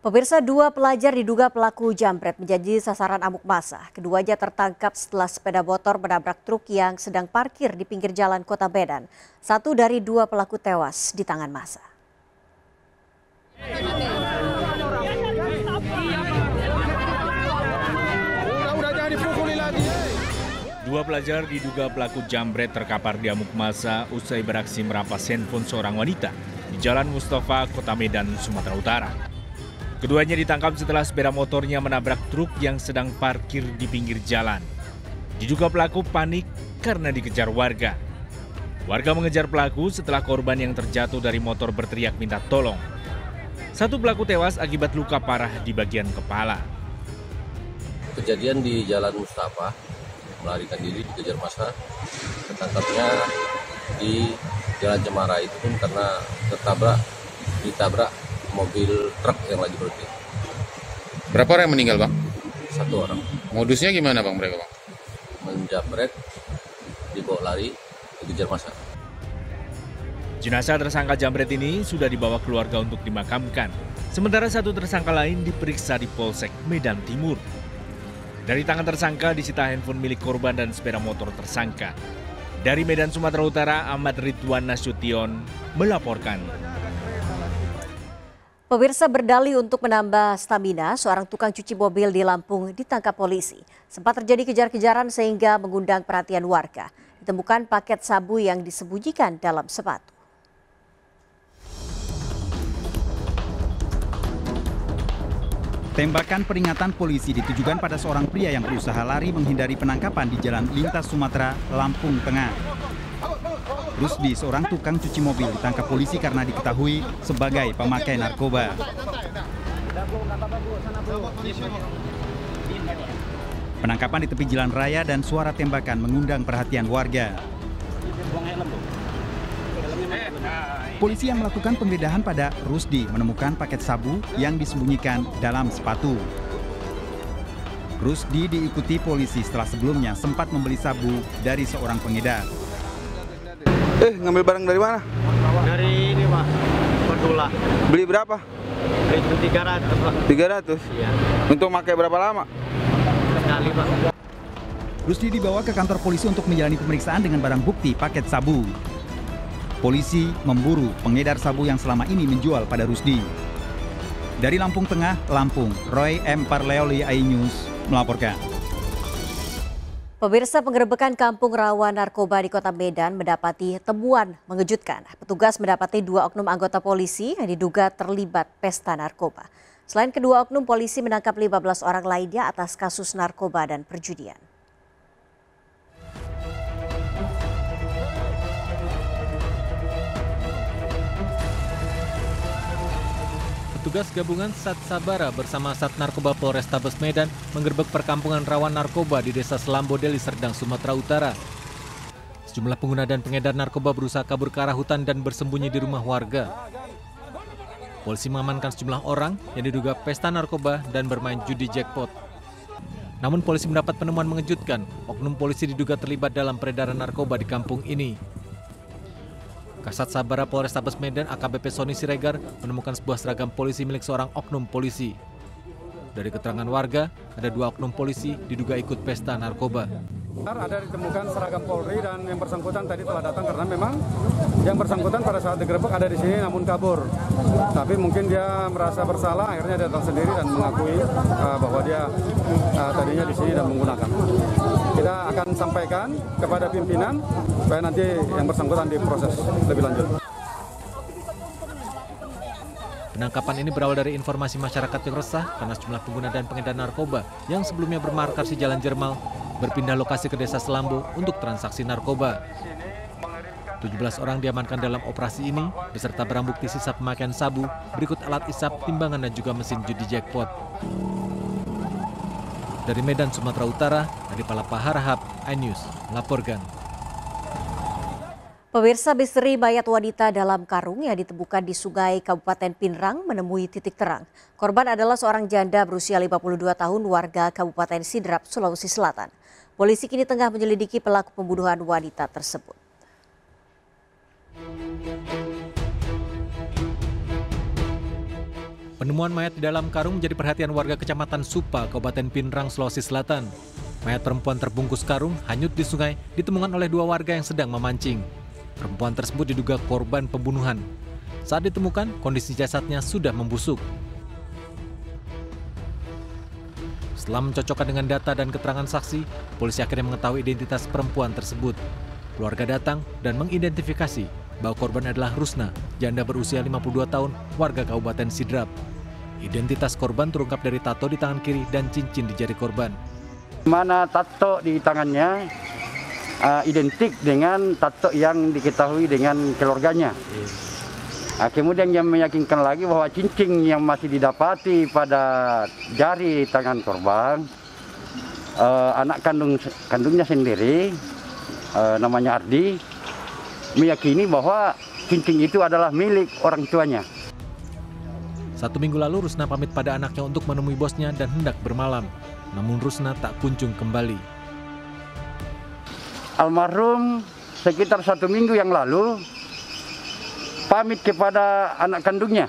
Pemirsa, dua pelajar diduga pelaku jambret menjadi sasaran amuk massa. Keduanya tertangkap setelah sepeda motor menabrak truk yang sedang parkir di pinggir jalan Kota Medan. Satu dari dua pelaku tewas di tangan massa. Dua pelajar diduga pelaku jambret terkapar di amuk massa usai beraksi merampas handphone seorang wanita di Jalan Mustafa, Kota Medan, Sumatera Utara. Keduanya ditangkap setelah sepeda motornya menabrak truk yang sedang parkir di pinggir jalan. Diduga pelaku panik karena dikejar warga. Warga mengejar pelaku setelah korban yang terjatuh dari motor berteriak minta tolong. Satu pelaku tewas akibat luka parah di bagian kepala. Kejadian di Jalan Mustafa, melarikan diri dikejar massa, ketangkapnya di Jalan Cemara itu pun karena ditabrak mobil truk yang lagi berhenti. Berapa orang yang meninggal, Bang? Satu orang. Modusnya gimana, Bang, mereka, Bang? Menjambret, dibawa lari, dikejar massa. Jenazah tersangka jambret ini sudah dibawa keluarga untuk dimakamkan. Sementara satu tersangka lain diperiksa di Polsek Medan Timur. Dari tangan tersangka disita handphone milik korban dan sepeda motor tersangka. Dari Medan, Sumatera Utara, Ahmad Ridwan Nasution melaporkan. Pemirsa, berdalih untuk menambah stamina, seorang tukang cuci mobil di Lampung ditangkap polisi. Sempat terjadi kejar-kejaran sehingga mengundang perhatian warga. Ditemukan paket sabu yang disembunyikan dalam sepatu. Tembakan peringatan polisi ditujukan pada seorang pria yang berusaha lari menghindari penangkapan di Jalan Lintas Sumatera, Lampung Tengah. Rusdi, seorang tukang cuci mobil, ditangkap polisi karena diketahui sebagai pemakai narkoba. Penangkapan di tepi jalan raya dan suara tembakan mengundang perhatian warga. Polisi yang melakukan penggeledahan pada Rusdi menemukan paket sabu yang disembunyikan dalam sepatu. Rusdi diikuti polisi setelah sebelumnya sempat membeli sabu dari seorang pengedar. Ngambil barang dari mana? Dari ini, Pak, Berdula. Beli berapa? Beli 300, Pak. 300? Iya. Untuk pakai berapa lama? Sekali, Pak. Rusdi dibawa ke kantor polisi untuk menjalani pemeriksaan dengan barang bukti paket sabu. Polisi memburu pengedar sabu yang selama ini menjual pada Rusdi. Dari Lampung Tengah, Lampung, Roy M. Parleoli, iNews melaporkan. Pemirsa, penggerebekan kampung rawan narkoba di Kota Medan mendapati temuan mengejutkan. Petugas mendapati dua oknum anggota polisi yang diduga terlibat pesta narkoba. Selain kedua oknum, polisi menangkap 15 orang lainnya atas kasus narkoba dan perjudian. Petugas gabungan Sat Sabara bersama Sat Narkoba Polrestabes Medan menggerebek perkampungan rawan narkoba di Desa Selambo, Deli Serdang, Sumatera Utara. Sejumlah pengguna dan pengedar narkoba berusaha kabur ke arah hutan dan bersembunyi di rumah warga. Polisi mengamankan sejumlah orang yang diduga pesta narkoba dan bermain judi jackpot. Namun polisi mendapat penemuan mengejutkan, oknum polisi diduga terlibat dalam peredaran narkoba di kampung ini. Kasat Sabara Polrestabes Medan AKBP Sony Siregar menemukan sebuah seragam polisi milik seorang oknum polisi. Dari keterangan warga, ada dua oknum polisi diduga ikut pesta narkoba. Ada ditemukan seragam Polri dan yang bersangkutan tadi telah datang karena memang yang bersangkutan pada saat digerebek ada di sini namun kabur. Tapi mungkin dia merasa bersalah, akhirnya datang sendiri dan mengakui bahwa dia tadinya di sini dan menggunakan. Kita akan sampaikan kepada pimpinan supaya nanti yang bersangkutan diproses lebih lanjut. Penangkapan ini berawal dari informasi masyarakat yang resah karena sejumlah pengguna dan pengedar narkoba yang sebelumnya bermarkas di Jalan Jermal berpindah lokasi ke Desa Selambo untuk transaksi narkoba. 17 orang diamankan dalam operasi ini beserta barang bukti sisa pemakaian sabu, berikut alat isap, timbangan dan juga mesin judi jackpot. Dari Medan, Sumatera Utara, Adi Palapa Harahap, iNews melaporkan. Pemirsa, misteri mayat wanita dalam karung yang ditemukan di Sungai Kabupaten Pinrang menemui titik terang. Korban adalah seorang janda berusia 52 tahun warga Kabupaten Sidrap, Sulawesi Selatan. Polisi kini tengah menyelidiki pelaku pembunuhan wanita tersebut. Penemuan mayat di dalam karung menjadi perhatian warga Kecamatan Supa, Kabupaten Pinrang, Sulawesi Selatan. Mayat perempuan terbungkus karung hanyut di sungai ditemukan oleh 2 warga yang sedang memancing. Perempuan tersebut diduga korban pembunuhan. Saat ditemukan, kondisi jasadnya sudah membusuk. Setelah mencocokkan dengan data dan keterangan saksi, polisi akhirnya mengetahui identitas perempuan tersebut. Keluarga datang dan mengidentifikasi bahwa korban adalah Rusna, janda berusia 52 tahun, warga Kabupaten Sidrap. Identitas korban terungkap dari tato di tangan kiri dan cincin di jari korban. Mana tato di tangannya identik dengan tato yang diketahui dengan keluarganya. Kemudian yang meyakinkan lagi bahwa cincin yang masih didapati pada jari tangan korban, anak kandungnya sendiri, namanya Ardi, meyakini bahwa cincin itu adalah milik orang tuanya. 1 minggu lalu Rusna pamit pada anaknya untuk menemui bosnya dan hendak bermalam. Namun Rusna tak kunjung kembali. Almarhum sekitar 1 minggu yang lalu pamit kepada anak kandungnya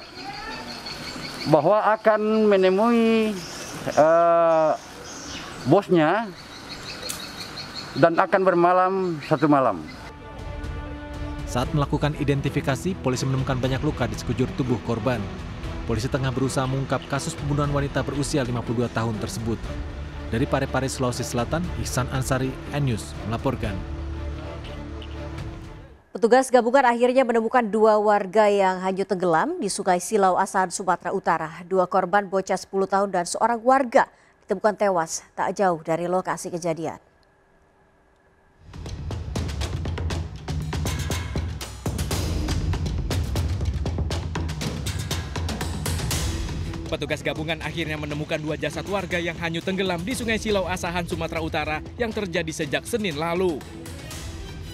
bahwa akan menemui bosnya dan akan bermalam 1 malam. Saat melakukan identifikasi, polisi menemukan banyak luka di sekujur tubuh korban. Polisi tengah berusaha mengungkap kasus pembunuhan wanita berusia 52 tahun tersebut. Dari Parepare, Sulawesi Selatan, Ihsan Ansari, N-News melaporkan. Petugas gabungan akhirnya menemukan 2 warga yang hanyut tenggelam di Sungai Silau, Asahan, Sumatera Utara. 2 korban bocah 10 tahun dan seorang warga ditemukan tewas tak jauh dari lokasi kejadian. Petugas gabungan akhirnya menemukan 2 jasad warga yang hanyut tenggelam di Sungai Silau, Asahan, Sumatera Utara yang terjadi sejak Senin lalu.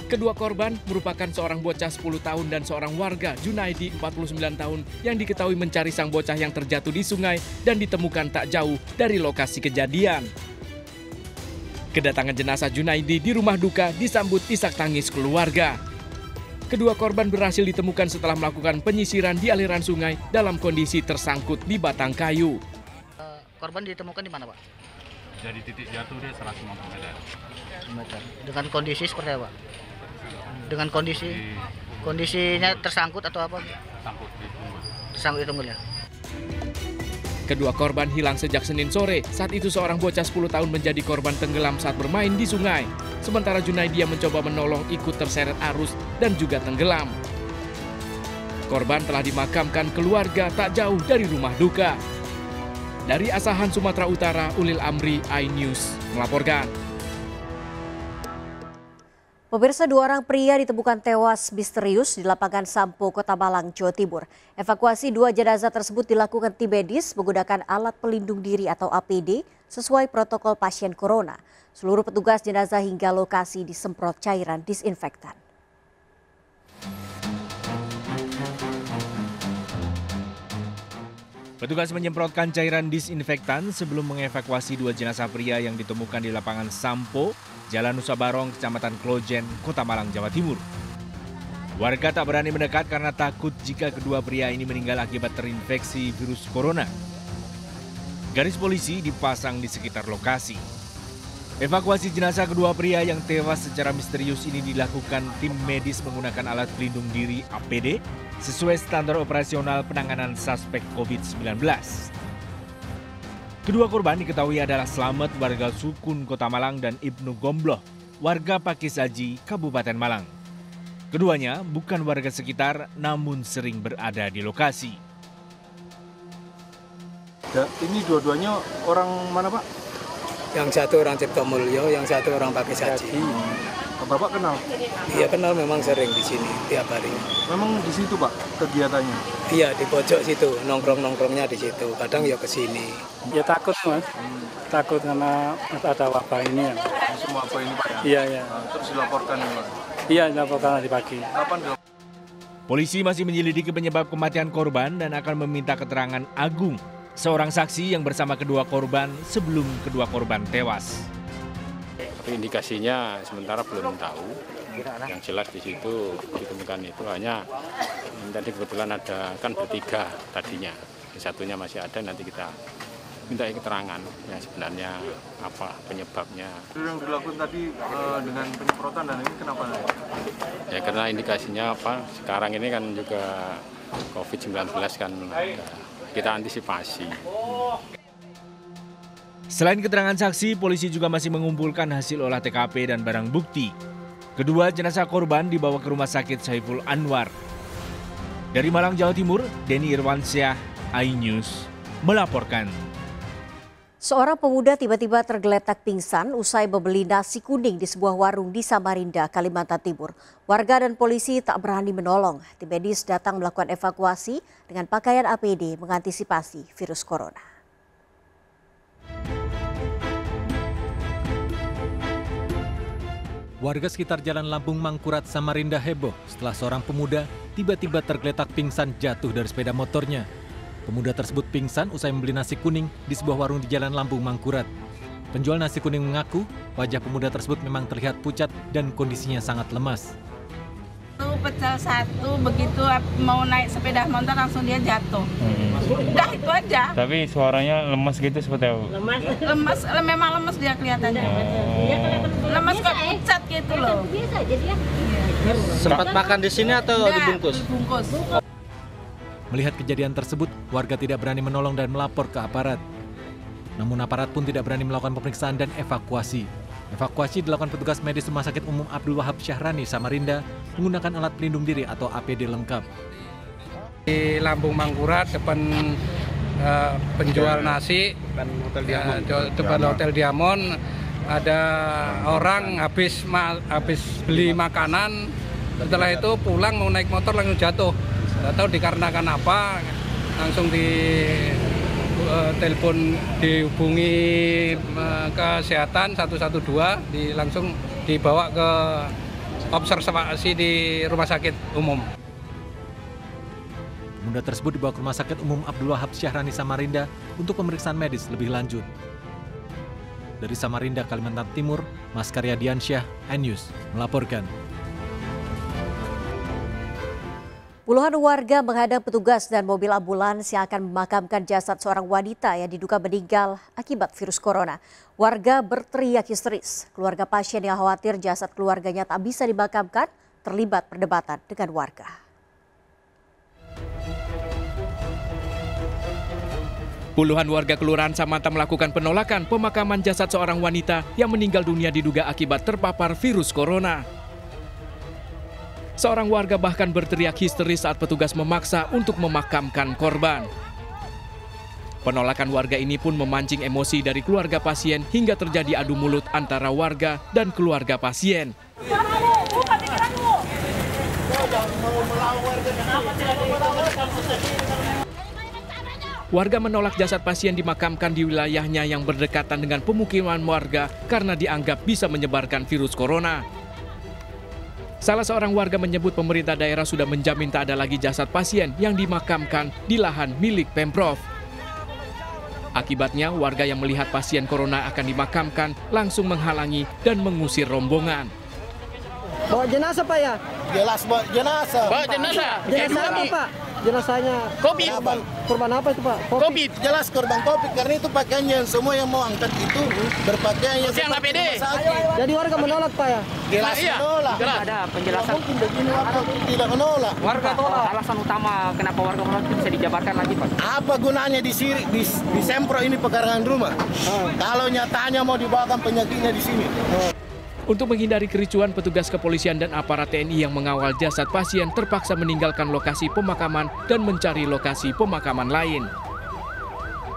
Kedua korban merupakan seorang bocah 10 tahun dan seorang warga, Junaidi, 49 tahun, yang diketahui mencari sang bocah yang terjatuh di sungai dan ditemukan tak jauh dari lokasi kejadian. Kedatangan jenazah Junaidi di rumah duka disambut isak tangis keluarga. Kedua korban berhasil ditemukan setelah melakukan penyisiran di aliran sungai dalam kondisi tersangkut di batang kayu. Korban ditemukan di mana, Pak? Jadi titik jatuh dia 150 meter. Dengan kondisi seperti apa? Dengan kondisinya tersangkut atau apa? Tersangkut di tunggul ya. Kedua korban hilang sejak Senin sore. Saat itu seorang bocah 10 tahun menjadi korban tenggelam saat bermain di sungai. Sementara Junaidi yang mencoba menolong ikut terseret arus dan juga tenggelam. Korban telah dimakamkan keluarga tak jauh dari rumah duka. Dari Asahan, Sumatera Utara, Ulil Amri, iNews melaporkan. Pemirsa, 2 orang pria ditemukan tewas misterius di lapangan Sampo, Kota Malang, Jawa Timur. Evakuasi 2 jenazah tersebut dilakukan tim medis menggunakan alat pelindung diri atau APD sesuai protokol pasien corona. Seluruh petugas jenazah hingga lokasi disemprot cairan disinfektan. Petugas menyemprotkan cairan disinfektan sebelum mengevakuasi 2 jenazah pria yang ditemukan di lapangan Sampo, Jalan Nusa Barong, Kecamatan Klojen, Kota Malang, Jawa Timur. Warga tak berani mendekat karena takut jika kedua pria ini meninggal akibat terinfeksi virus corona. Garis polisi dipasang di sekitar lokasi. Evakuasi jenazah kedua pria yang tewas secara misterius ini dilakukan tim medis menggunakan alat pelindung diri APD sesuai standar operasional penanganan suspek COVID-19. Kedua korban diketahui adalah Slamet, warga Sukun, Kota Malang, dan Ibnu Gombloh, warga Pakisaji, Kabupaten Malang. Keduanya bukan warga sekitar, namun sering berada di lokasi. Ya, ini dua-duanya orang mana, Pak? Yang satu orang Cipto Mulyo, yang satu orang Pakisaji. Bapak kenal? Iya kenal, memang sering di sini tiap hari. Memang di situ, Pak, kegiatannya? Iya, di pojok situ, nongkrong-nongkrongnya di situ. Kadang ya ke sini. Ya takut, Mas. Takut karena ada wabah ini ya. Semua wabah ini, Pak ya? Iya, iya. Nah, terus dilaporkan ya, Pak? Iya, dilaporkan tadi pagi. Kapan Polisi masih menyelidiki penyebab kematian korban dan akan meminta keterangan Agung, seorang saksi yang bersama kedua korban sebelum kedua korban tewas. Tapi indikasinya sementara belum tahu. Yang jelas di situ ditemukan itu hanya tadi kebetulan ada kan bertiga tadinya. satunya masih ada, nanti kita minta keterangan ya sebenarnya apa penyebabnya. Yang dilakukan tadi dengan penyemprotan dan ini kenapa? Ya karena indikasinya apa, sekarang ini kan juga COVID-19 kan kita antisipasi. Selain keterangan saksi, polisi juga masih mengumpulkan hasil olah TKP dan barang bukti. Kedua jenazah korban dibawa ke Rumah Sakit Saiful Anwar. Dari Malang, Jawa Timur, Denny Irwansyah, iNews melaporkan. Seorang pemuda tiba-tiba tergeletak pingsan usai membeli nasi kuning di sebuah warung di Samarinda, Kalimantan Timur. Warga dan polisi tak berani menolong. Tim medis datang melakukan evakuasi dengan pakaian APD mengantisipasi virus corona. Warga sekitar Jalan Lambung Mangkurat, Samarinda heboh setelah seorang pemuda tiba-tiba tergeletak pingsan jatuh dari sepeda motornya. Pemuda tersebut pingsan usai membeli nasi kuning di sebuah warung di Jalan Lambung Mangkurat. Penjual nasi kuning mengaku wajah pemuda tersebut memang terlihat pucat dan kondisinya sangat lemas. Pecel satu, begitu mau naik sepeda motor langsung dia jatuh. Udah itu aja. Tapi suaranya lemas gitu seperti apa? Lemas, memang lemas dia kelihatannya. Lemas kok pucat gitu loh. Sempat makan di sini atau dibungkus? Dibungkus. Melihat kejadian tersebut, warga tidak berani menolong dan melapor ke aparat. Namun aparat pun tidak berani melakukan pemeriksaan dan evakuasi. Evakuasi dilakukan petugas medis Rumah Sakit Umum Abdul Wahab Syahrani, Samarinda, menggunakan alat pelindung diri atau APD lengkap. Di Lambung Mangkurat, depan penjual nasi, depan Hotel Diamond, ada orang habis beli makanan, setelah itu pulang mau naik motor langsung jatuh. Tidak tahu dikarenakan apa, langsung telepon dihubungi kesehatan 112, langsung dibawa ke observasi di Rumah Sakit Umum. Pemuda tersebut dibawa ke Rumah Sakit Umum Abdul Wahab Syahrani, Samarinda untuk pemeriksaan medis lebih lanjut. Dari Samarinda, Kalimantan Timur, Maskarya Diansyah, iNews melaporkan. Puluhan warga menghadang petugas dan mobil ambulans yang akan memakamkan jasad seorang wanita yang diduga meninggal akibat virus corona. Warga berteriak histeris. Keluarga pasien yang khawatir jasad keluarganya tak bisa dimakamkan terlibat perdebatan dengan warga. Puluhan warga Kelurahan Samanta melakukan penolakan pemakaman jasad seorang wanita yang meninggal dunia diduga akibat terpapar virus corona. Seorang warga bahkan berteriak histeris saat petugas memaksa untuk memakamkan korban. Penolakan warga ini pun memancing emosi dari keluarga pasien hingga terjadi adu mulut antara warga dan keluarga pasien. Warga menolak jasad pasien dimakamkan di wilayahnya yang berdekatan dengan pemukiman warga karena dianggap bisa menyebarkan virus corona. Salah seorang warga menyebut pemerintah daerah sudah menjamin tak ada lagi jasad pasien yang dimakamkan di lahan milik Pemprov. Akibatnya, warga yang melihat pasien corona akan dimakamkan langsung menghalangi dan mengusir rombongan. Bawa jenazah Pak ya? Jelas bawa jenazah. Bawa jenazah. Jenazah apa Pak? Jenazahnya COVID. Korban apa itu Pak? COVID. Jelas korban COVID karena itu pakaiannya semua yang mau angkat itu berpakaian yang APD. Jadi warga menolak Pak ya? Jelas menolak. Jelas ada penjelasan. Mungkin begini warga tidak menolak. Warga tolak. Alasan utama kenapa warga menolak itu bisa dijabarkan lagi Pak? Apa gunanya di Sempro ini pekarangan rumah? Kalau nyatanya mau dibawakan penyakitnya di sini. Untuk menghindari kericuan, petugas kepolisian dan aparat TNI yang mengawal jasad pasien terpaksa meninggalkan lokasi pemakaman dan mencari lokasi pemakaman lain.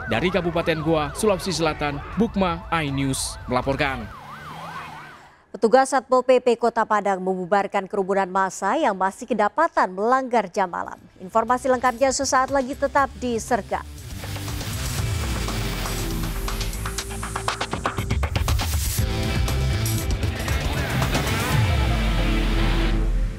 Dari Kabupaten Goa, Sulawesi Selatan, Bukma, iNews melaporkan. Petugas Satpol PP Kota Padang membubarkan kerumunan massa yang masih kedapatan melanggar jam malam. Informasi lengkapnya sesaat lagi, tetap di Serga.